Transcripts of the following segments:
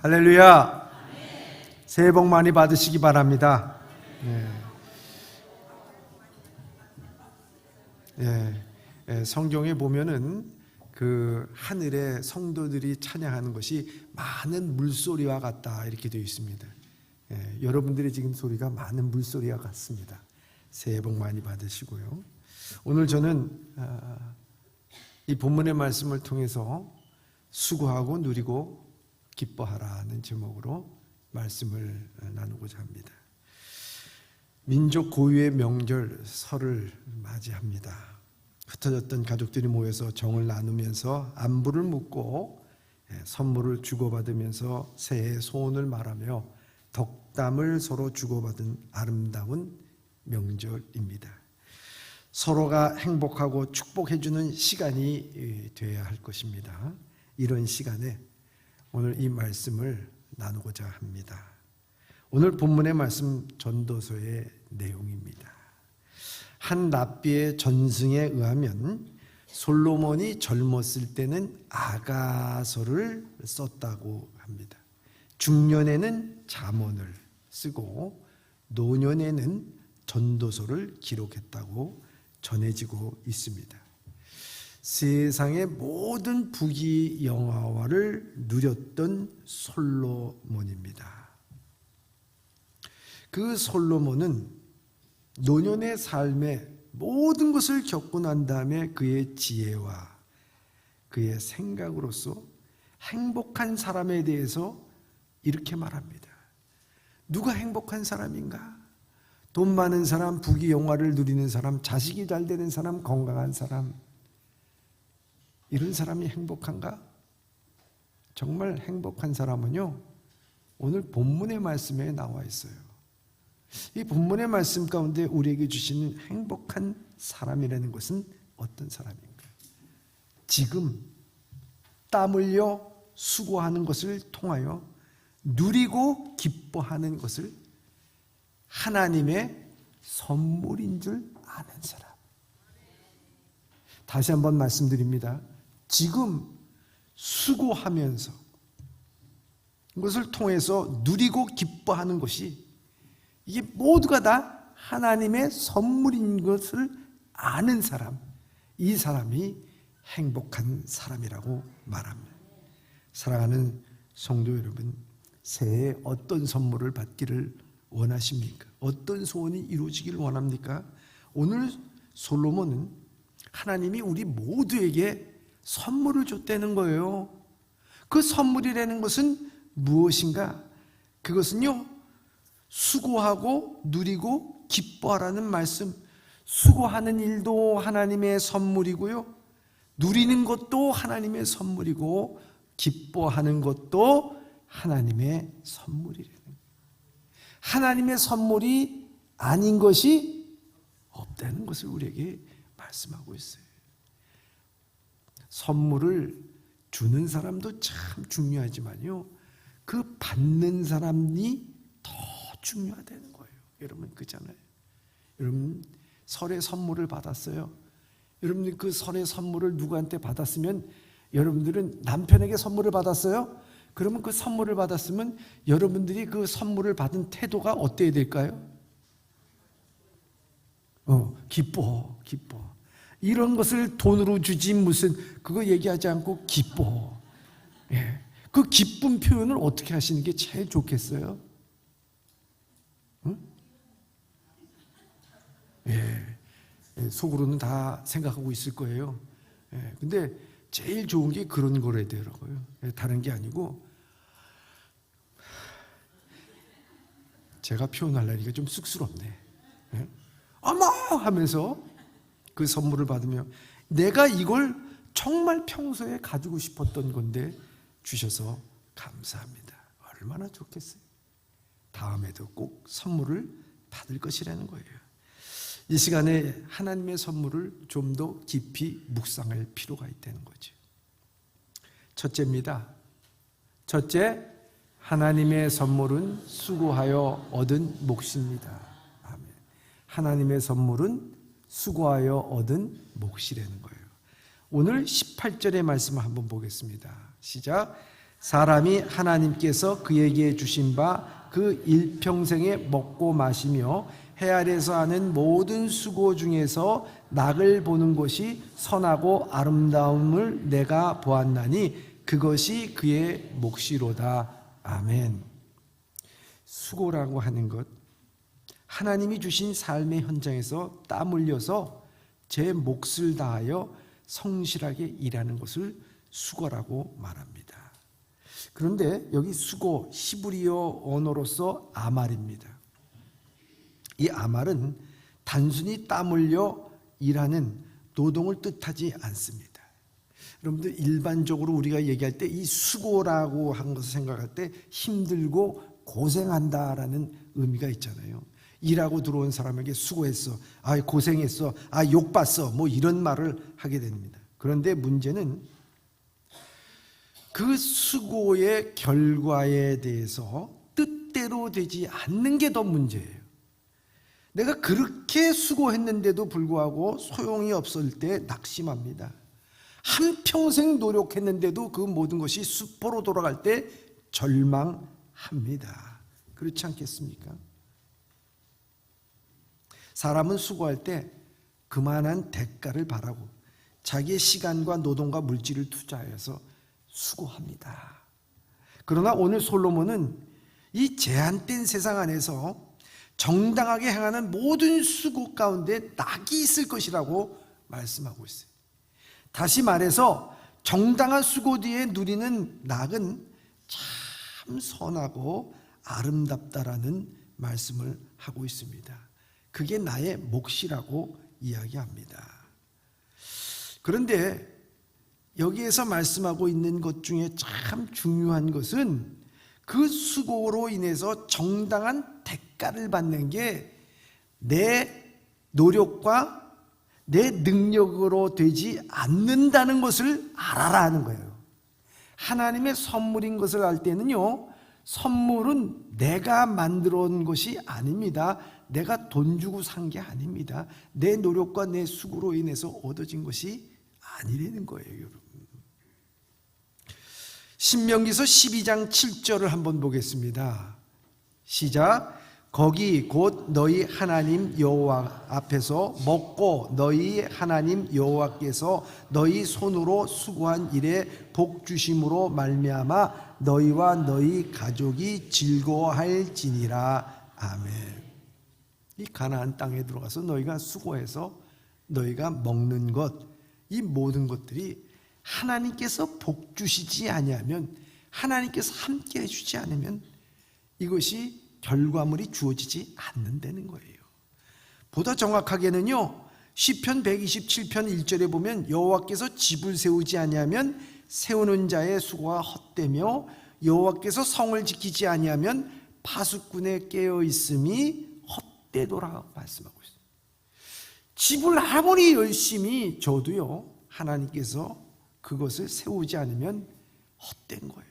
할렐루야. 새해 복 많이 받으시기 바랍니다. 성경에 보면은 그 하늘에 성도들이 찬양하는 것이 많은 물소리와 같다 이렇게 되어 있습니다. 여러분들의 지금 소리가 많은 물소리와 같습니다. 새해 복 많이 받으시고요. 오늘 저는 이 본문의 말씀을 통해서 수고하고 누리고 기뻐하라는 제목으로 말씀을 나누고자 합니다. 민족 고유의 명절 설을 맞이합니다. 흩어졌던 가족들이 모여서 정을 나누면서 안부를 묻고 선물을 주고받으면서 새해 소원을 말하며 덕담을 서로 주고받은 아름다운 명절입니다. 서로가 행복하고 축복해주는 시간이 되어야 할 것입니다. 이런 시간에 오늘 이 말씀을 나누고자 합니다. 오늘 본문의 말씀 전도서의 내용입니다. 한 랍비의 전승에 의하면 솔로몬이 젊었을 때는 아가서를 썼다고 합니다. 중년에는 잠언을 쓰고 노년에는 전도서를 기록했다고 전해지고 있습니다. 세상의 모든 부귀 영화를 누렸던 솔로몬입니다. 그 솔로몬은 노년의 삶에 모든 것을 겪고 난 다음에 그의 지혜와 그의 생각으로서 행복한 사람에 대해서 이렇게 말합니다. 누가 행복한 사람인가? 돈 많은 사람, 부귀 영화를 누리는 사람, 자식이 잘 되는 사람, 건강한 사람, 이런 사람이 행복한가? 정말 행복한 사람은요, 오늘 본문의 말씀에 나와 있어요. 이 본문의 말씀 가운데 우리에게 주시는 행복한 사람이라는 것은 어떤 사람인가? 지금 땀 흘려 수고하는 것을 통하여 누리고 기뻐하는 것을 하나님의 선물인 줄 아는 사람. 다시 한번 말씀드립니다. 지금 수고하면서 그것을 통해서 누리고 기뻐하는 것이 이게 모두가 다 하나님의 선물인 것을 아는 사람, 이 사람이 행복한 사람이라고 말합니다. 사랑하는 성도 여러분, 새해에 어떤 선물을 받기를 원하십니까? 어떤 소원이 이루어지기를 원합니까? 오늘 솔로몬은 하나님이 우리 모두에게 선물을 줬다는 거예요. 그 선물이라는 것은 무엇인가? 그것은요, 수고하고 누리고 기뻐하라는 말씀. 수고하는 일도 하나님의 선물이고요, 누리는 것도 하나님의 선물이고 기뻐하는 것도 하나님의 선물이라는 거예요. 하나님의 선물이 아닌 것이 없다는 것을 우리에게 말씀하고 있어요. 선물을 주는 사람도 참 중요하지만요, 그 받는 사람이 더 중요하다는 거예요. 여러분, 그잖아요. 여러분, 설에 선물을 받았어요. 여러분들 그 설의 선물을 누구한테 받았으면, 여러분들은 남편에게 선물을 받았어요? 그러면 그 선물을 받았으면 여러분들이 그 선물을 받은 태도가 어때야 될까요? 기뻐. 이런 것을 돈으로 주지 무슨 그거 얘기하지 않고 기뻐. 그 기쁜 표현을 어떻게 하시는 게 제일 좋겠어요? 속으로는 다 생각하고 있을 거예요. 근데 제일 좋은 게 그런 거래야 되더라고요. 다른 게 아니고, 제가 표현하려니까 좀 쑥스럽네. 어머! 하면서 그 선물을 받으며, 내가 이걸 정말 평소에 가지고 싶었던 건데 주셔서 감사합니다. 얼마나 좋겠어요. 다음에도 꼭 선물을 받을 것이라는 거예요. 이 시간에 하나님의 선물을 좀 더 깊이 묵상할 필요가 있다는 거죠. 첫째입니다. 첫째, 하나님의 선물은 수고하여 얻은 몫입니다. 아멘. 하나님의 선물은 수고하여 얻은 몫이라는 거예요. 오늘 18절의 말씀을 한번 보겠습니다. 시작. 사람이 하나님께서 그에게 주신 바 그 일평생에 먹고 마시며 해 아래서 하는 모든 수고 중에서 낙을 보는 것이 선하고 아름다움을 내가 보았나니 그것이 그의 몫이로다. 아멘. 수고라고 하는 것, 하나님이 주신 삶의 현장에서 땀 흘려서 제 몫을 다하여 성실하게 일하는 것을 수고라고 말합니다. 그런데 여기 수고, 히브리어 언어로서 아말입니다. 이 아말은 단순히 땀 흘려 일하는 노동을 뜻하지 않습니다. 여러분들 일반적으로 우리가 얘기할 때 이 수고라고 한 것을 생각할 때 힘들고 고생한다라는 의미가 있잖아요. 일하고 들어온 사람에게 수고했어, 아 고생했어, 아 욕봤어, 뭐 이런 말을 하게 됩니다. 그런데 문제는 그 수고의 결과에 대해서 뜻대로 되지 않는 게 더 문제예요. 내가 그렇게 수고했는데도 불구하고 소용이 없을 때 낙심합니다. 한평생 노력했는데도 그 모든 것이 수포로 돌아갈 때 절망합니다. 그렇지 않겠습니까? 사람은 수고할 때 그만한 대가를 바라고 자기의 시간과 노동과 물질을 투자해서 수고합니다. 그러나 오늘 솔로몬은 이 제한된 세상 안에서 정당하게 행하는 모든 수고 가운데 낙이 있을 것이라고 말씀하고 있어요. 다시 말해서 정당한 수고 뒤에 누리는 낙은 참 선하고 아름답다라는 말씀을 하고 있습니다. 그게 나의 몫이라고 이야기합니다. 그런데 여기에서 말씀하고 있는 것 중에 참 중요한 것은 그 수고로 인해서 정당한 대가를 받는 게 내 노력과 내 능력으로 되지 않는다는 것을 알아라 하는 거예요. 하나님의 선물인 것을 알 때는요, 선물은 내가 만들어 온 것이 아닙니다. 내가 돈 주고 산 게 아닙니다. 내 노력과 내 수고로 인해서 얻어진 것이 아니라는 거예요, 여러분. 신명기서 12장 7절을 한번 보겠습니다. 시작. 거기 곧 너희 하나님 여호와 앞에서 먹고 너희 하나님 여호와께서 너희 손으로 수고한 일에 복 주심으로 말미암아 너희와 너희 가족이 즐거워할지니라. 아멘. 이 가나안 땅에 들어가서 너희가 수고해서 너희가 먹는 것, 이 모든 것들이 하나님께서 복 주시지 아니하면, 하나님께서 함께 해주지 않으면 이것이 결과물이 주어지지 않는다는 거예요. 보다 정확하게는요, 시편 127편 1절에 보면 여호와께서 집을 세우지 아니하면 세우는 자의 수고가 헛되며 여호와께서 성을 지키지 아니하면 파수꾼의 깨어 있음이 헛되도라 말씀하고 있어요. 집을 아무리 열심히 져도요, 하나님께서 그것을 세우지 않으면 헛된 거예요.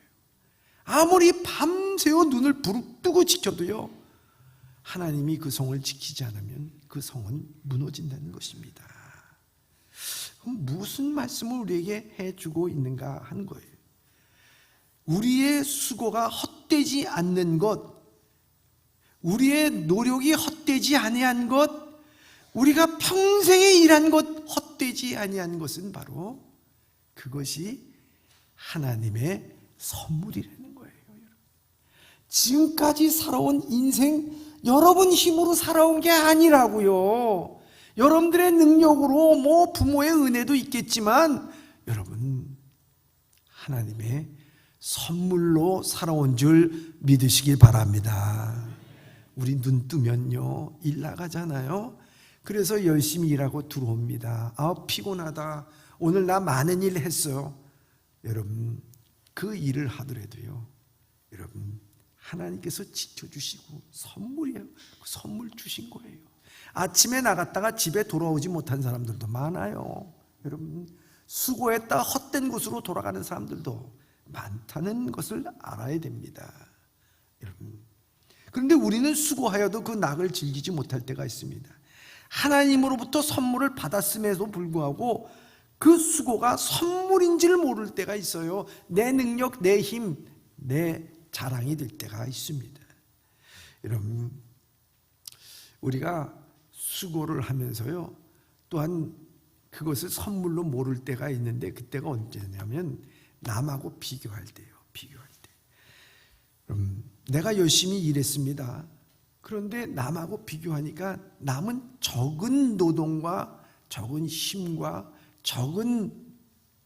아무리 밤새워 눈을 부릅뜨고 지켜도요, 하나님이 그 성을 지키지 않으면 그 성은 무너진다는 것입니다. 그럼 무슨 말씀을 우리에게 해주고 있는가 하는 거예요. 우리의 수고가 헛되지 않는 것, 우리의 노력이 헛되지 아니한 것, 우리가 평생에 일한 것 헛되지 아니한 것은 바로 그것이 하나님의 선물이라는 거예요. 지금까지 살아온 인생 여러분 힘으로 살아온 게 아니라고요. 여러분들의 능력으로 뭐 부모의 은혜도 있겠지만 여러분 하나님의 선물로 살아온 줄 믿으시길 바랍니다. 우리 눈 뜨면요, 일 나가잖아요. 그래서 열심히 일하고 들어옵니다. 아, 피곤하다. 오늘 나 많은 일 했어요. 여러분, 그 일을 하더라도요, 여러분 하나님께서 지켜주시고 선물이에요. 그 선물 주신 거예요. 아침에 나갔다가 집에 돌아오지 못한 사람들도 많아요. 여러분, 수고했다 헛된 곳으로 돌아가는 사람들도 많다는 것을 알아야 됩니다. 여러분, 그런데 우리는 수고하여도 그 낙을 즐기지 못할 때가 있습니다. 하나님으로부터 선물을 받았음에도 불구하고 그 수고가 선물인지를 모를 때가 있어요. 내 능력, 내 힘, 내 자랑이 될 때가 있습니다. 여러분, 우리가 수고를 하면서요, 또한 그것을 선물로 모를 때가 있는데, 그때가 언제냐면 남하고 비교할 때예요. 비교할 때. 내가 열심히 일했습니다. 그런데 남하고 비교하니까 남은 적은 노동과 적은 힘과 적은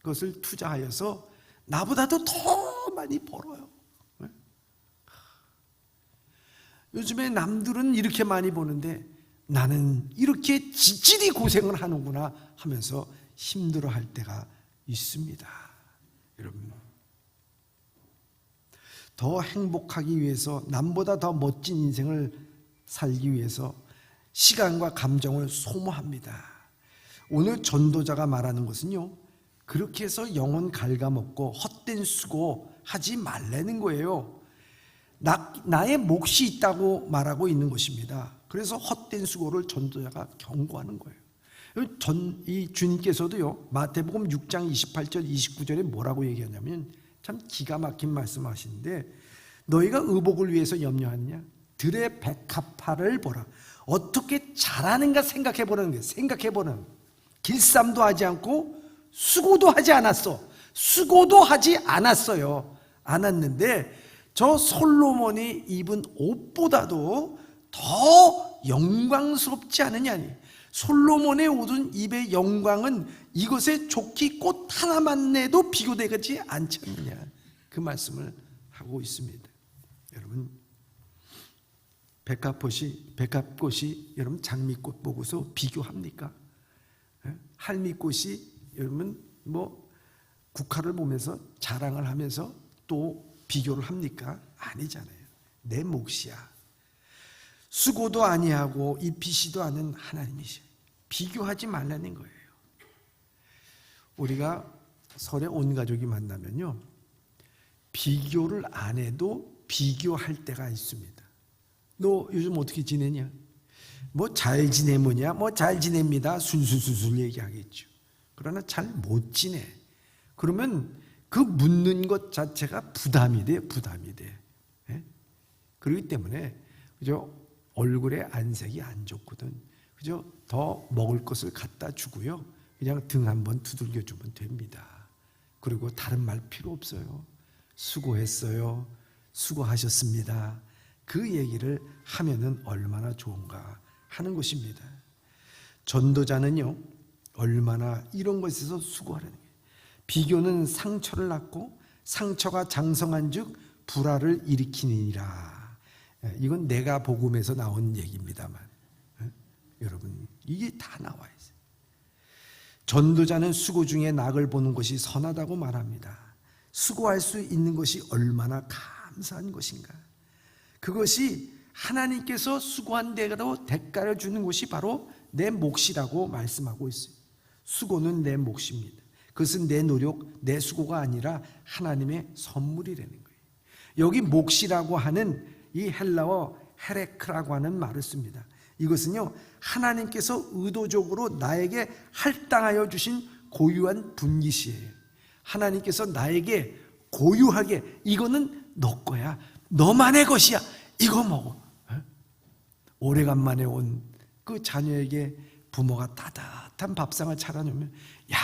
것을 투자하여서 나보다도 더 많이 벌어요. 요즘에 남들은 이렇게 많이 버는데 나는 이렇게 지질이 고생을 하는구나 하면서 힘들어할 때가 있습니다. 여러분, 더 행복하기 위해서, 남보다 더 멋진 인생을 살기 위해서 시간과 감정을 소모합니다. 오늘 전도자가 말하는 것은요, 그렇게 해서 영혼 갉아먹고 헛된 수고 하지 말라는 거예요. 나의 몫이 있다고 말하고 있는 것입니다. 그래서 헛된 수고를 전도자가 경고하는 거예요. 이 주님께서도요, 마태복음 6장 28절 29절에 뭐라고 얘기하냐면 참 기가 막힌 말씀하시는데, 너희가 의복을 위해서 염려하느냐? 들의 백합화를 보라. 어떻게 잘하는가 생각해보라는 거예요. 생각해보라는 거예요. 길쌈도 하지 않고 수고도 하지 않았어. 수고도 하지 않았어요. 않았는데 저 솔로몬이 입은 옷보다도 더 영광스럽지 않느냐니. 솔로몬의 옷은 입의 영광은 이것에 좋기 꽃 하나만 내도 비교되지 않지 않느냐, 그 말씀을 하고 있습니다. 여러분, 백합꽃이 여러분 장미꽃 보고서 비교합니까? 할미꽃이 여러분 국화를 보면서 자랑을 하면서 또 비교를 합니까? 아니잖아요. 내 몫이야. 수고도 아니하고 입히시도 않은 하나님이시. 비교하지 말라는 거예요. 우리가 설에 온 가족이 만나면요, 비교를 안 해도 비교할 때가 있습니다. 너 요즘 어떻게 지내냐? 뭐 잘 지내느냐? 뭐 잘 지냅니다. 술술술술 얘기하겠죠. 그러나 잘 못 지내. 그러면 그 묻는 것 자체가 부담이 돼. 예? 그렇기 때문에 그죠? 얼굴에 안색이 안 좋거든. 그죠? 더 먹을 것을 갖다 주고요, 그냥 등 한번 두들겨 주면 됩니다. 그리고 다른 말 필요 없어요. 수고했어요. 수고하셨습니다. 그 얘기를 하면은 얼마나 좋은가 하는 것입니다. 전도자는요, 얼마나 이런 것에서 수고하라는 거예요. 비교는 상처를 낳고 상처가 장성한 즉 불화를 일으키니라. 이건 내가 복음에서 나온 얘기입니다만, 여러분, 이게 다 나와 있어요. 전도자는 수고 중에 낙을 보는 것이 선하다고 말합니다. 수고할 수 있는 것이 얼마나 감사한 것인가. 그것이 하나님께서 수고한 대로 대가를 주는 것이 바로 내 몫이라고 말씀하고 있어요. 수고는 내 몫입니다. 그것은 내 노력, 내 수고가 아니라 하나님의 선물이라는 거예요. 여기 몫이라고 하는 이 헬라어 헤레크라고 하는 말을 씁니다. 이것은요, 하나님께서 의도적으로 나에게 할당하여 주신 고유한 분깃이에요. 하나님께서 나에게 고유하게, 이거는 너 거야, 너만의 것이야, 이거 먹어. 오래간만에 온 그 자녀에게 부모가 따뜻한 밥상을 차려놓으면, 야,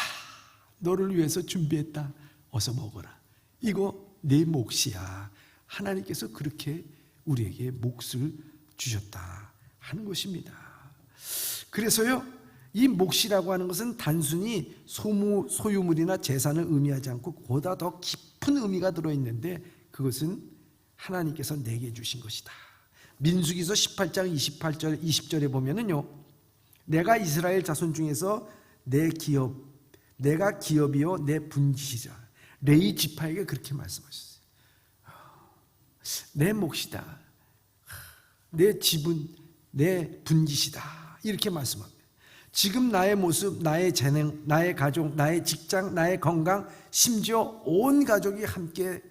너를 위해서 준비했다, 어서 먹어라. 이거 내 몫이야. 하나님께서 그렇게 우리에게 몫을 주셨다 하는 것입니다. 그래서요, 이 몫이라고 하는 것은 단순히 소유물이나 재산을 의미하지 않고 보다 더 깊은 의미가 들어있는데, 그것은 하나님께서 내게 주신 것이다. 민수기서 18장 28절 20절에 보면은요, 내가 이스라엘 자손 중에서 내가 기업이요 내 분깃이자. 레위 지파에게 그렇게 말씀하셨어요. 내 몫이다, 내 지분, 내 분깃이다, 이렇게 말씀합니다. 지금 나의 모습, 나의 재능, 나의 가족, 나의 직장, 나의 건강, 심지어 온 가족이 함께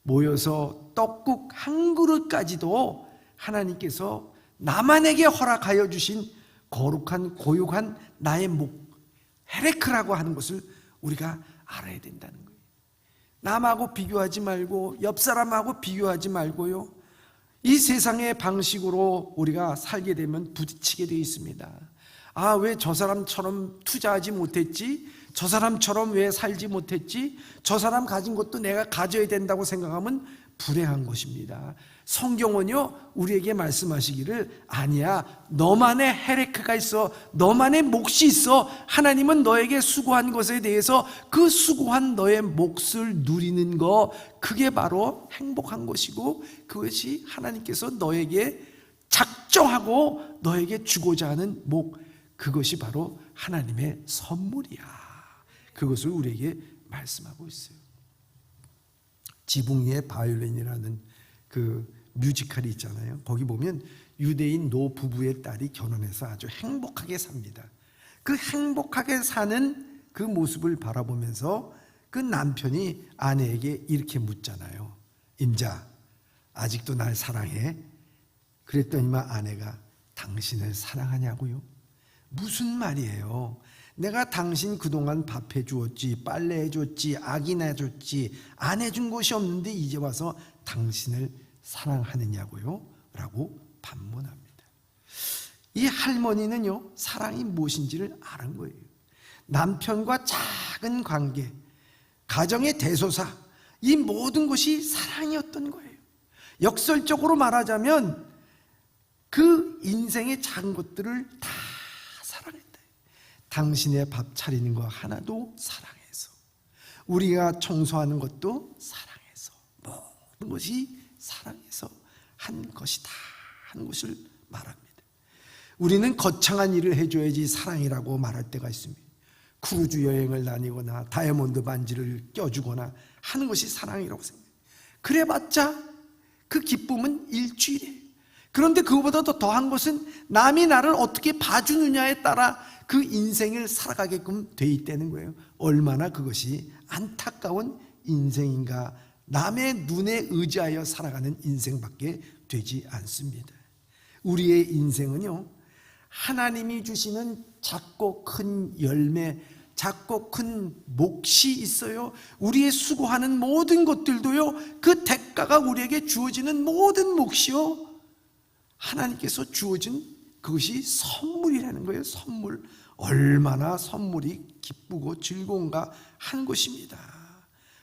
모여서 떡국 한 그릇까지도 하나님께서 나만에게 허락하여 주신 거룩한 고유한 나의 목, 헤레크라고 하는 것을 우리가 알아야 된다는 거예요. 남하고 비교하지 말고 옆 사람하고 비교하지 말고요. 이 세상의 방식으로 우리가 살게 되면 부딪히게 되어 있습니다. 아, 왜 저 사람처럼 투자하지 못했지? 저 사람처럼 왜 살지 못했지? 저 사람 가진 것도 내가 가져야 된다고 생각하면 불행한 것입니다. 성경은요, 우리에게 말씀하시기를 아니야, 너만의 헤레크가 있어, 너만의 몫이 있어. 하나님은 너에게 수고한 것에 대해서 그 수고한 너의 몫을 누리는 거, 그게 바로 행복한 것이고, 그것이 하나님께서 너에게 작정하고 너에게 주고자 하는 목, 그것이 바로 하나님의 선물이야. 그것을 우리에게 말씀하고 있어요. 지붕 위의 바이올린이라는 그 뮤지컬이 있잖아요. 거기 보면 유대인 노 부부의 딸이 결혼해서 아주 행복하게 삽니다. 그 행복하게 사는 그 모습을 바라보면서 그 남편이 아내에게 이렇게 묻잖아요. 임자, 아직도 날 사랑해? 그랬더니만 아내가 당신을 사랑하냐고요? 무슨 말이에요? 내가 당신 그동안 밥 해주었지, 빨래 해줬지, 아기나 해줬지, 안 해준 것이 없는데 이제 와서 당신을 사랑하느냐고요? 라고 반문합니다. 이 할머니는요, 사랑이 무엇인지를 아는 거예요. 남편과 작은 관계, 가정의 대소사, 이 모든 것이 사랑이었던 거예요. 역설적으로 말하자면 그 인생의 작은 것들을 다 사랑했다. 당신의 밥 차리는 거 하나도 사랑해서, 우리가 청소하는 것도 사랑해서, 모든 것이 사랑해서 한 것이다 하는 것을 말합니다. 우리는 거창한 일을 해줘야지 사랑이라고 말할 때가 있습니다. 크루즈 여행을 다니거나 다이아몬드 반지를 껴주거나 하는 것이 사랑이라고 생각해요. 그래봤자 그 기쁨은 일주일이에요. 그런데 그거보다 더 더한 것은 남이 나를 어떻게 봐주느냐에 따라 그 인생을 살아가게끔 돼 있다는 거예요. 얼마나 그것이 안타까운 인생인가. 남의 눈에 의지하여 살아가는 인생밖에 되지 않습니다. 우리의 인생은요, 하나님이 주시는 작고 큰 열매, 작고 큰 몫이 있어요. 우리의 수고하는 모든 것들도요, 그 대가가 우리에게 주어지는 모든 몫이요, 하나님께서 주어진 그것이 선물이라는 거예요. 선물. 얼마나 선물이 기쁘고 즐거운가 하는 것입니다.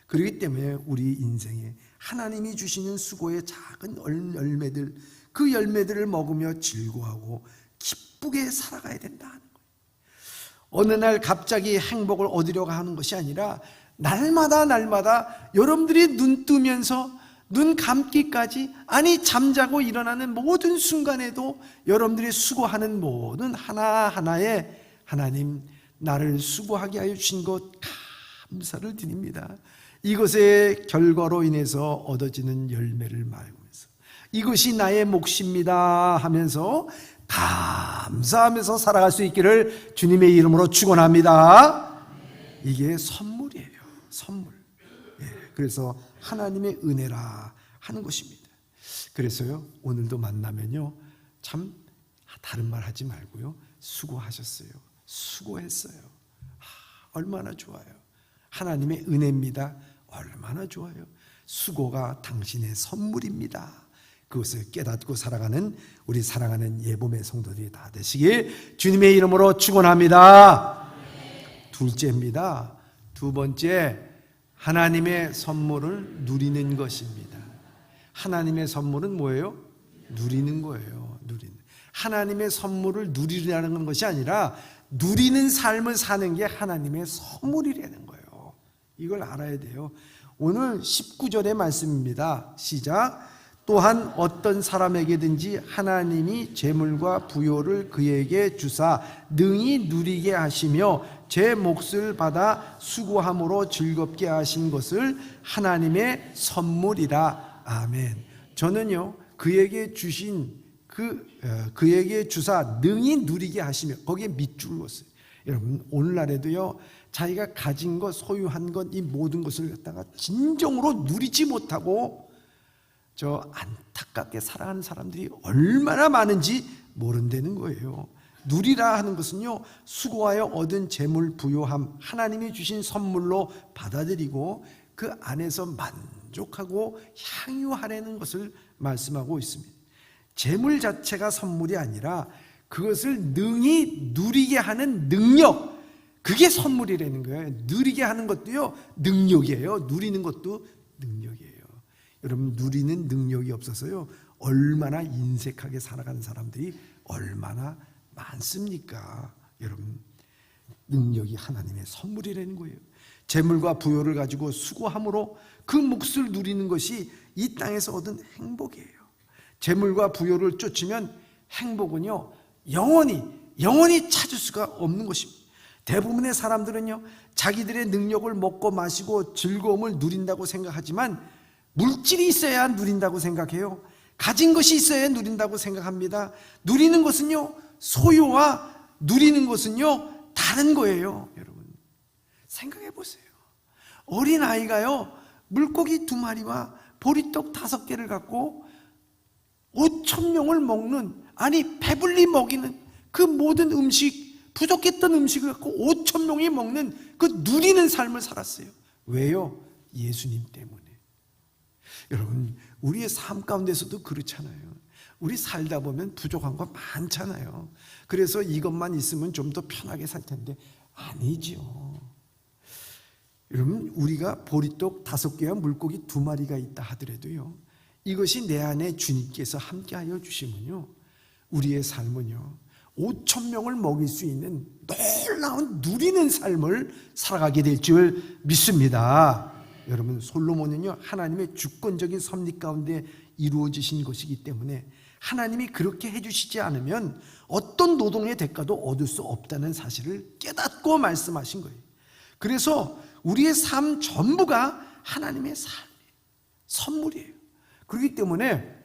그렇기 때문에 우리 인생에 하나님이 주시는 수고의 작은 열매들, 그 열매들을 먹으며 즐거워하고 기쁘게 살아가야 된다 하는 거예요. 어느 날 갑자기 행복을 얻으려고 하는 것이 아니라 날마다 여러분들이 눈 뜨면서 눈 감기까지, 아니 잠자고 일어나는 모든 순간에도 여러분들이 수고하는 모든 하나하나에 하나님, 나를 수고하게 하여 주신 것 감사를 드립니다. 이것의 결과로 인해서 얻어지는 열매를 말하면서 이것이 나의 몫입니다 하면서 감사하면서 살아갈 수 있기를 주님의 이름으로 축원합니다. 이게 선물이에요. 선물. 그래서 하나님의 은혜라 하는 것입니다. 그래서요, 오늘도 만나면요, 참 다른 말 하지 말고요, 수고하셨어요, 수고했어요. 얼마나 좋아요. 하나님의 은혜입니다. 얼마나 좋아요. 수고가 당신의 선물입니다. 그것을 깨닫고 살아가는 우리 사랑하는 예봄의 성도들이 다 되시길 주님의 이름으로 축원합니다. 둘째입니다. 두 번째, 하나님의 선물을 누리는 것입니다. 하나님의 선물은 뭐예요? 누리는 거예요. 누리는. 하나님의 선물을 누리려는 것이 아니라 누리는 삶을 사는 게 하나님의 선물이라는 거예요. 이걸 알아야 돼요. 오늘 19절의 말씀입니다. 시작. 또한 어떤 사람에게든지 하나님이 재물과 부요를 그에게 주사 능히 누리게 하시며 제 몫을 받아 수고함으로 즐겁게 하신 것을 하나님의 선물이라. 아멘. 저는요, 그에게 주신 그에게 주사 능히 누리게 하시며, 거기에 밑줄 그었어요. 여러분, 오늘날에도요, 자기가 가진 것, 소유한 것, 이 모든 것을 갖다가 진정으로 누리지 못하고 저 안타깝게 살아가는 사람들이 얼마나 많은지 모른다는 거예요. 누리라 하는 것은요, 수고하여 얻은 재물 부요함, 하나님이 주신 선물로 받아들이고 그 안에서 만족하고 향유하려는 것을 말씀하고 있습니다. 재물 자체가 선물이 아니라 그것을 능히 누리게 하는 능력, 그게 선물이라는 거예요. 누리게 하는 것도요, 능력이에요. 누리는 것도 능력이에요. 여러분, 누리는 능력이 없어서요, 얼마나 인색하게 살아가는 사람들이 얼마나 많습니까? 여러분, 능력이 하나님의 선물이라는 거예요. 재물과 부요를 가지고 수고함으로 그 몫을 누리는 것이 이 땅에서 얻은 행복이에요. 재물과 부요를 쫓으면 행복은요, 영원히 찾을 수가 없는 것입니다. 대부분의 사람들은요, 자기들의 능력을 먹고 마시고 즐거움을 누린다고 생각하지만 물질이 있어야 누린다고 생각해요. 가진 것이 있어야 누린다고 생각합니다. 누리는 것은요, 소유와 누리는 것은요, 다른 거예요. 여러분, 생각해 보세요. 어린아이가요, 물고기 2마리와 보리떡 5개를 갖고 5,000명을 먹는, 아니 배불리 먹이는 그 모든 음식, 부족했던 음식을 갖고 5,000명이 먹는 그 누리는 삶을 살았어요. 왜요? 예수님 때문에. 여러분, 우리의 삶 가운데서도 그렇잖아요. 우리 살다 보면 부족한 거 많잖아요. 그래서 이것만 있으면 좀 더 편하게 살 텐데 아니죠. 여러분, 우리가 보리떡 5개와 물고기 2마리가 있다 하더라도요, 이것이 내 안에 주님께서 함께하여 주시면요, 우리의 삶은요, 5,000명을 먹일 수 있는 놀라운 누리는 삶을 살아가게 될 줄 믿습니다. 여러분, 솔로몬은요, 하나님의 주권적인 섭리 가운데 이루어지신 것이기 때문에 하나님이 그렇게 해주시지 않으면 어떤 노동의 대가도 얻을 수 없다는 사실을 깨닫고 말씀하신 거예요. 그래서 우리의 삶 전부가 하나님의 삶이에요. 선물이에요. 그렇기 때문에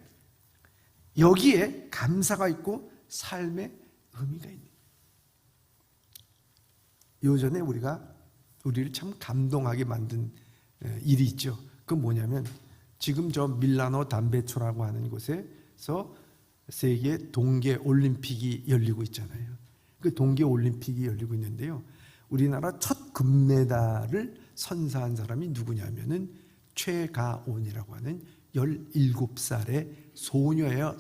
여기에 감사가 있고 삶의 의미가 있는, 요전에 우리를 참 감동하게 만든 일이 있죠. 그건 뭐냐면, 지금 저 밀라노 담베초라고 하는 곳에서 세계 동계 올림픽이 열리고 있잖아요. 그 동계 올림픽이 열리고 있는데요, 우리나라 첫 금메달을 선사한 사람이 누구냐면은 최가온이라고 하는 17살의 소녀예요.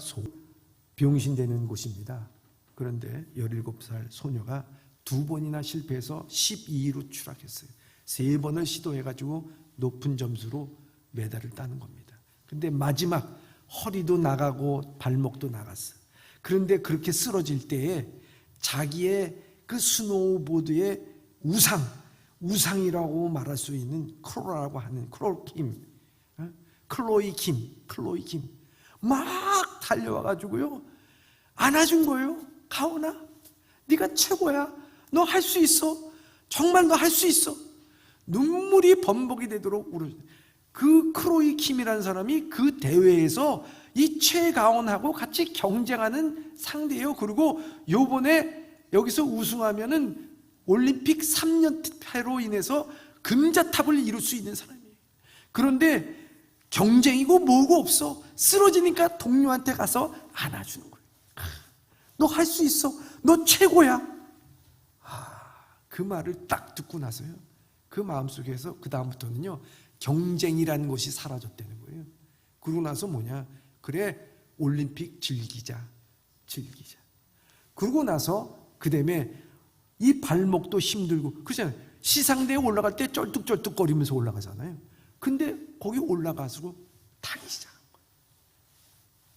병신되는 곳입니다. 그런데 17살 소녀가 2번이나 실패해서 12위로 추락했어요. 3번을 시도해가지고 높은 점수로 메달을 따는 겁니다. 근데 마지막 허리도 나가고 발목도 나갔어요. 그런데 그렇게 쓰러질 때에 자기의 그 스노우보드의 우상이라고 말할 수 있는 클로라고 하는 클로이 킴 막 달려와가지고요, 안아준 거예요. 가온아, 네가 최고야. 너 할 수 있어. 정말 너 할 수 있어. 눈물이 범벅이 되도록 울어요. 그 클로이 킴이라는 사람이 그 대회에서 이 최가온하고 같이 경쟁하는 상대예요. 그리고 요번에 여기서 우승하면은 올림픽 3연패로 인해서 금자탑을 이룰 수 있는 사람이에요. 그런데 경쟁이고 뭐고 없어. 쓰러지니까 동료한테 가서 안아주는 거예요. 너 할 수 있어. 너 최고야. 그 말을 딱 듣고 나서요, 그 마음속에서 그 다음부터는요, 경쟁이라는 것이 사라졌다는 거예요. 그러고 나서 뭐냐, 그래, 올림픽 즐기자. 그러고 나서 그 다음에 이 발목도 힘들고 그렇잖아요. 시상대에 올라갈 때 쩔뚝쩔뚝거리면서 올라가잖아요. 근데 거기 올라가서 타기 시작한 거예요.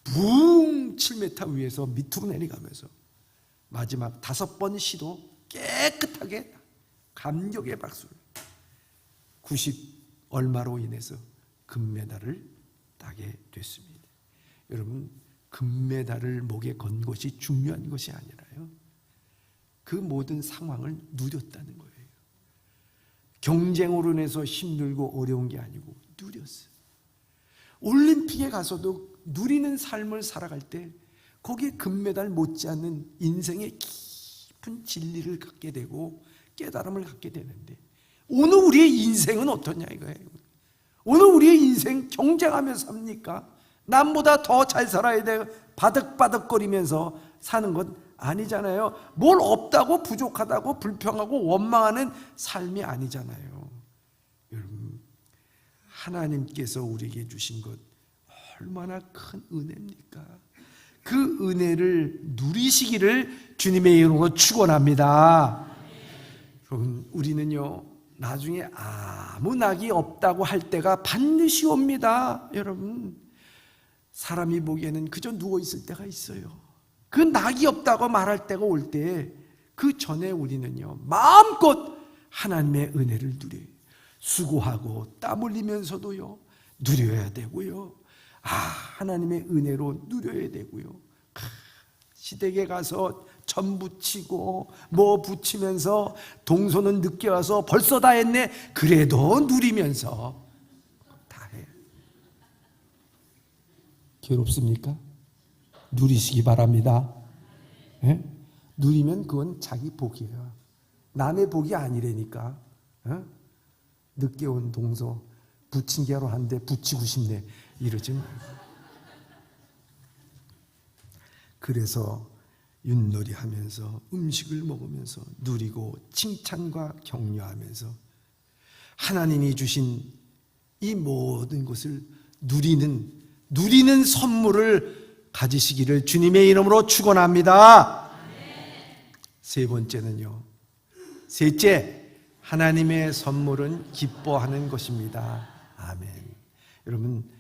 붕 7m 위에서 밑으로 내려가면서 마지막 5번 시도 깨끗하게 감격의 박수를, 90 얼마로 인해서 금메달을 따게 됐습니다. 여러분, 금메달을 목에 건 것이 중요한 것이 아니라요, 그 모든 상황을 누렸다는 거예요. 경쟁으로 인해서 힘들고 어려운 게 아니고 누렸어요. 올림픽에 가서도 누리는 삶을 살아갈 때 거기에 금메달 못지않는 인생의 깊은 진리를 갖게 되고 깨달음을 갖게 되는데, 오늘 우리의 인생은 어떠냐 이거예요. 오늘 우리의 인생 경쟁하면서 삽니까? 남보다 더 잘 살아야 돼 바득바득거리면서 사는 건 아니잖아요. 뭘 없다고 부족하다고 불평하고 원망하는 삶이 아니잖아요. 여러분, 하나님께서 우리에게 주신 것 얼마나 큰 은혜입니까? 그 은혜를 누리시기를 주님의 이름으로 축원합니다. 여러분, 우리는요 나중에 아무 낙이 없다고 할 때가 반드시 옵니다. 여러분, 사람이 보기에는 그저 누워있을 때가 있어요. 그 낙이 없다고 말할 때가 올 때, 그 전에 우리는요 마음껏 하나님의 은혜를 누려요. 수고하고 땀 흘리면서도요 누려야 되고요, 하나님의 은혜로 누려야 되고요. 시댁에 가서 전 부치고 뭐 부치면서 동서는 늦게 와서 벌써 다 했네, 그래도 누리면서 다 해. 괴롭습니까? 누리시기 바랍니다. 예? 누리면 그건 자기 복이에요. 남의 복이 아니라니까. 예? 늦게 온 동서 부친 게로 한데 부치고 싶네 이러지 말고. 그래서 윷놀이 하면서 음식을 먹으면서 누리고 칭찬과 격려하면서 하나님이 주신 이 모든 것을 누리는 선물을 가지시기를 주님의 이름으로 축원합니다. 세 번째는요, 셋째, 하나님의 선물은 기뻐하는 것입니다. 아멘. 여러분,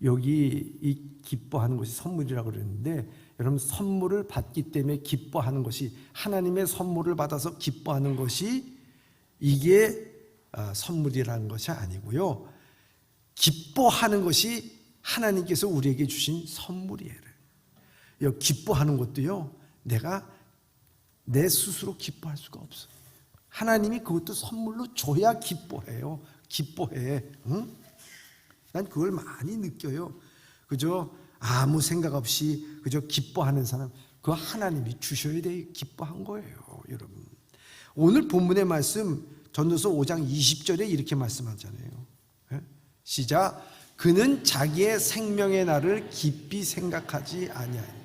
여기 이 기뻐하는 것이 선물이라고 그랬는데, 여러분, 선물을 받기 때문에 기뻐하는 것이, 하나님의 선물을 받아서 기뻐하는 것이 이게 선물이라는 것이 아니고요, 기뻐하는 것이 하나님께서 우리에게 주신 선물이에요. 기뻐하는 것도요, 내가 내 스스로 기뻐할 수가 없어요. 하나님이 그것도 선물로 줘야 기뻐해요. 기뻐해. 응? 난 그걸 많이 느껴요. 그저 아무 생각 없이 그저 기뻐하는 사람, 그거 하나님이 주셔야 돼 기뻐한 거예요. 여러분, 오늘 본문의 말씀 전도서 5장 20절에 이렇게 말씀하잖아요. 시작. 그는 자기의 생명의 날을 깊이 생각하지 아니하니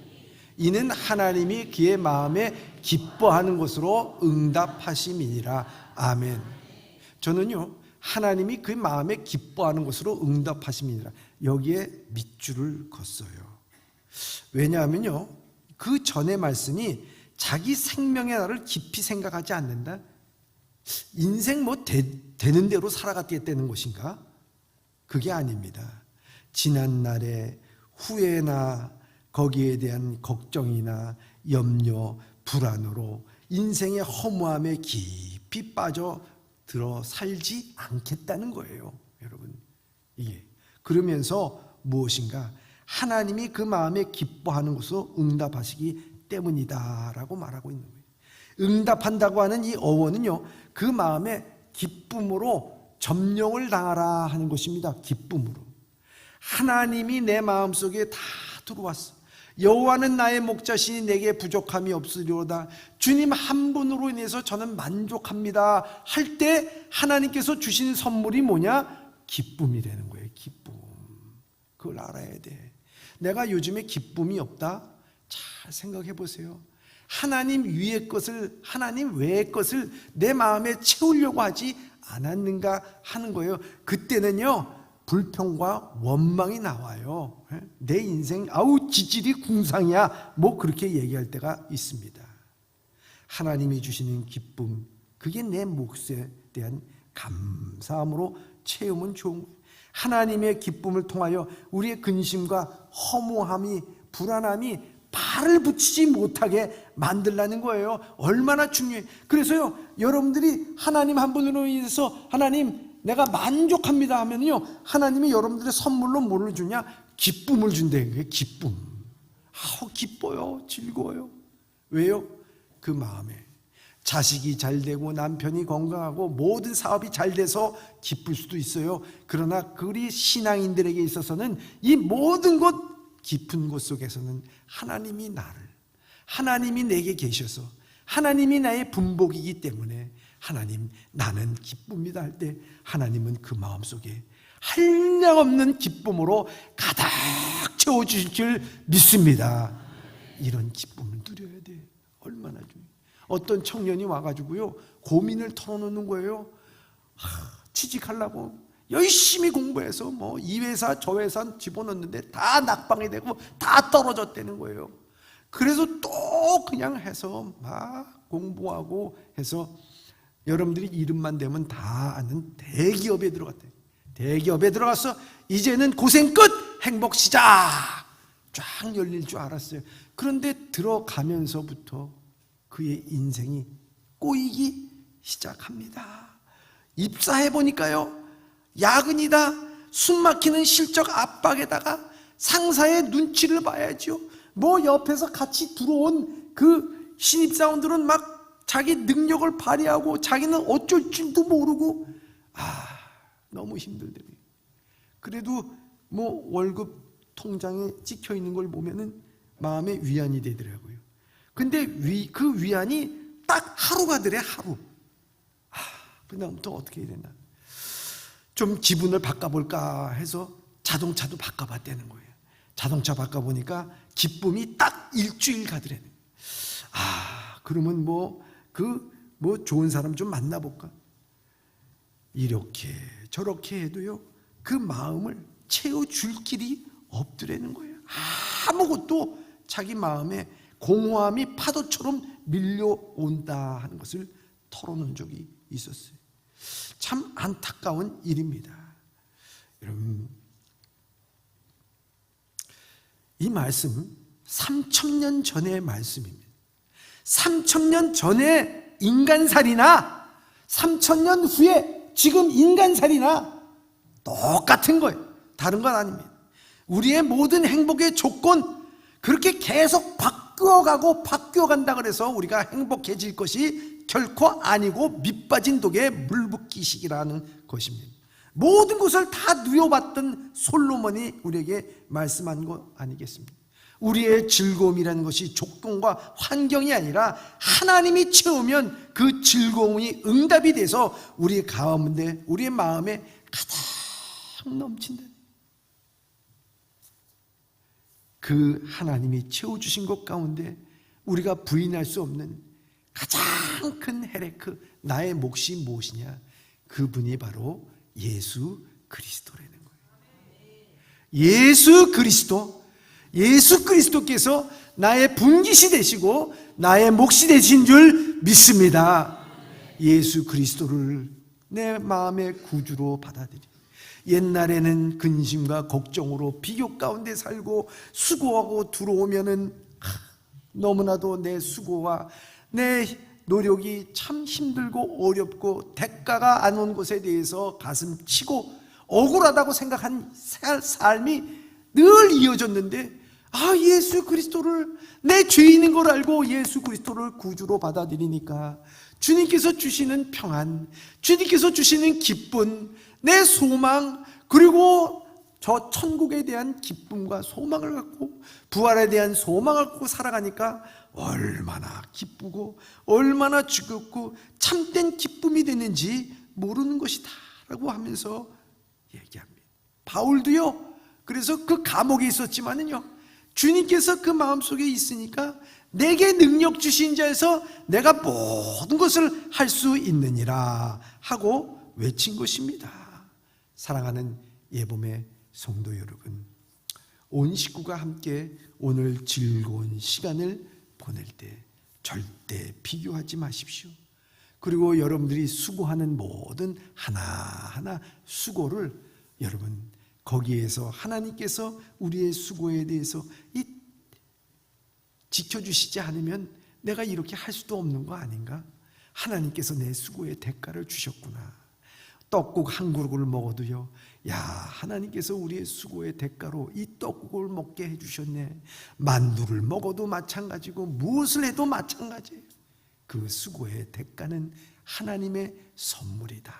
이는 하나님이 그의 마음에 기뻐하는 것으로 응답하심이니라. 아멘. 저는요, 하나님이 그 마음에 기뻐하는 것으로 응답하심이니라, 여기에 밑줄을 걷어요. 왜냐하면요, 그 전의 말씀이 자기 생명의 날을 깊이 생각하지 않는다, 인생 뭐 되는 대로 살아갔겠다는 것인가? 그게 아닙니다. 지난 날의 후회나 거기에 대한 걱정이나 염려, 불안으로 인생의 허무함에 깊이 빠져들어 살지 않겠다는 거예요. 여러분, 이게 그러면서 무엇인가, 하나님이 그 마음에 기뻐하는 것으로 응답하시기 때문이다라고 말하고 있는 거예요. 응답한다고 하는 이 어원은요, 그 마음에 기쁨으로 점령을 당하라 하는 것입니다. 기쁨으로. 하나님이 내 마음속에 다 들어왔어. 여호와는 나의 목자시니 내게 부족함이 없으리로다. 주님 한 분으로 인해서 저는 만족합니다 할 때 하나님께서 주신 선물이 뭐냐? 기쁨이라는 거예요. 기쁨. 그걸 알아야 돼. 내가 요즘에 기쁨이 없다? 잘 생각해 보세요. 하나님 위의 것을, 하나님 외의 것을 내 마음에 채우려고 하지 않았는가 하는 거예요. 그때는요, 불평과 원망이 나와요. 내 인생 아우 지질이 궁상이야, 뭐 그렇게 얘기할 때가 있습니다. 하나님이 주시는 기쁨, 그게 내 몫에 대한 감사함으로 채우면 좋은 거예요. 하나님의 기쁨을 통하여 우리의 근심과 허무함이, 불안함이 발을 붙이지 못하게 만들라는 거예요. 얼마나 중요해. 그래서요, 여러분들이 하나님 한 분으로 인해서 하나님 내가 만족합니다 하면요, 하나님이 여러분들의 선물로 뭘 주냐? 기쁨을 준다는 거예요. 기쁨. 기뻐요. 즐거워요. 왜요? 그 마음에 자식이 잘 되고 남편이 건강하고 모든 사업이 잘 돼서 기쁠 수도 있어요. 그러나 우리 신앙인들에게 있어서는 이 모든 것, 깊은 곳 속에서는 하나님이 하나님이 내게 계셔서 하나님이 나의 분복이기 때문에 하나님 나는 기쁩니다 할 때 하나님은 그 마음속에 한량없는 기쁨으로 가득 채워주실 줄 믿습니다. 이런 기쁨을 누려야 돼. 얼마나 중요해요. 어떤 청년이 와가지고요, 고민을 털어놓는 거예요. 취직하려고 열심히 공부해서 뭐 이 회사 저 회사 집어넣는데 다 낙방이 되고 다 떨어졌다는 거예요. 그래서 또 그냥 해서 막 공부하고 해서 여러분들이 이름만 대면 다 아는 대기업에 들어갔대요. 대기업에 들어가서 이제는 고생 끝! 행복 시작! 쫙 열릴 줄 알았어요. 그런데 들어가면서부터 그의 인생이 꼬이기 시작합니다. 입사해 보니까요, 야근이다, 숨막히는 실적 압박에다가 상사의 눈치를 봐야죠. 뭐 옆에서 같이 들어온 그 신입사원들은 막 자기 능력을 발휘하고 자기는 어쩔 줄도 모르고 너무 힘들더래요. 그래도 뭐 월급 통장에 찍혀 있는 걸 보면은 마음에 위안이 되더라고요. 근데 그 위안이 딱 하루가 더래, 하루. 그다음부터 어떻게 해야 되나? 좀 기분을 바꿔볼까 해서 자동차도 바꿔봤다는 거예요. 자동차 바꿔보니까 기쁨이 딱 일주일 가더래요. 그러면 뭐 좋은 사람 좀 만나볼까? 이렇게 저렇게 해도요, 그 마음을 채워줄 길이 없더라는 거예요. 아무것도 자기 마음에 공허함이 파도처럼 밀려온다 하는 것을 털어놓은 적이 있었어요. 참 안타까운 일입니다. 여러분, 이 말씀 3000년 전의 말씀입니다. 3000년 전에 인간살이나 3000년 후에 지금 인간살이나 똑같은 거예요. 다른 건 아닙니다. 우리의 모든 행복의 조건, 그렇게 계속 바뀌어가고 바뀌어간다 그래서 우리가 행복해질 것이 결코 아니고 밑빠진 독에 물 붓기식이라는 것입니다. 모든 것을 다 누려봤던 솔로몬이 우리에게 말씀한 것 아니겠습니까? 우리의 즐거움이라는 것이 조건과 환경이 아니라 하나님이 채우면 그 즐거움이 응답이 돼서 우리의 가운데, 우리의 마음에 가득 넘친다. 그 하나님이 채워주신 것 가운데 우리가 부인할 수 없는 가장 큰 헤레크, 나의 몫이 무엇이냐? 그분이 바로 예수 그리스도라는 거예요. 예수 그리스도께서 나의 분깃이 되시고 나의 몫이 되신 줄 믿습니다. 예수 그리스도를 내 마음의 구주로 받아들이, 옛날에는 근심과 걱정으로 비교 가운데 살고 수고하고 들어오면은 너무나도 내 수고와 내 노력이 참 힘들고 어렵고 대가가 안 온 것에 대해서 가슴 치고 억울하다고 생각한 삶이 늘 이어졌는데, 예수 그리스도를, 내 죄인인 걸 알고 예수 그리스도를 구주로 받아들이니까 주님께서 주시는 평안, 주님께서 주시는 기쁨, 내 소망, 그리고 저 천국에 대한 기쁨과 소망을 갖고 부활에 대한 소망을 갖고 살아가니까 얼마나 기쁘고 얼마나 즐겁고 참된 기쁨이 되는지 모르는 것이다 라고 하면서 얘기합니다. 바울도요, 그래서 그 감옥에 있었지만은요, 주님께서 그 마음속에 있으니까 내게 능력 주신 자에서 내가 모든 것을 할 수 있느니라 하고 외친 것입니다. 사랑하는 예봄의 성도 여러분, 온 식구가 함께 오늘 즐거운 시간을 보낼 때 절대 비교하지 마십시오. 그리고 여러분들이 수고하는 모든 하나하나 수고를 여러분, 거기에서 하나님께서 우리의 수고에 대해서 지켜주시지 않으면 내가 이렇게 할 수도 없는 거 아닌가? 하나님께서 내 수고의 대가를 주셨구나. 떡국 한 그릇을 먹어도요, 하나님께서 우리의 수고의 대가로 이 떡국을 먹게 해주셨네. 만두를 먹어도 마찬가지고 무엇을 해도 마찬가지예요. 그 수고의 대가는 하나님의 선물이다.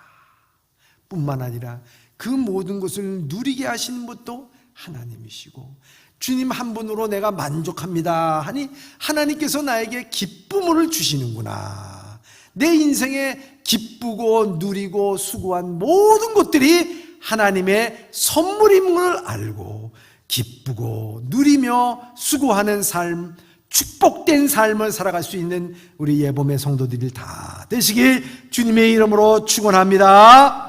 뿐만 아니라 그 모든 것을 누리게 하시는 것도 하나님이시고, 주님 한 분으로 내가 만족합니다 하니 하나님께서 나에게 기쁨을 주시는구나. 내 인생에 기쁘고 누리고 수고한 모든 것들이 하나님의 선물임을 알고 기쁘고 누리며 수고하는 삶, 축복된 삶을 살아갈 수 있는 우리 예범의 성도들이 다 되시길 주님의 이름으로 축원합니다.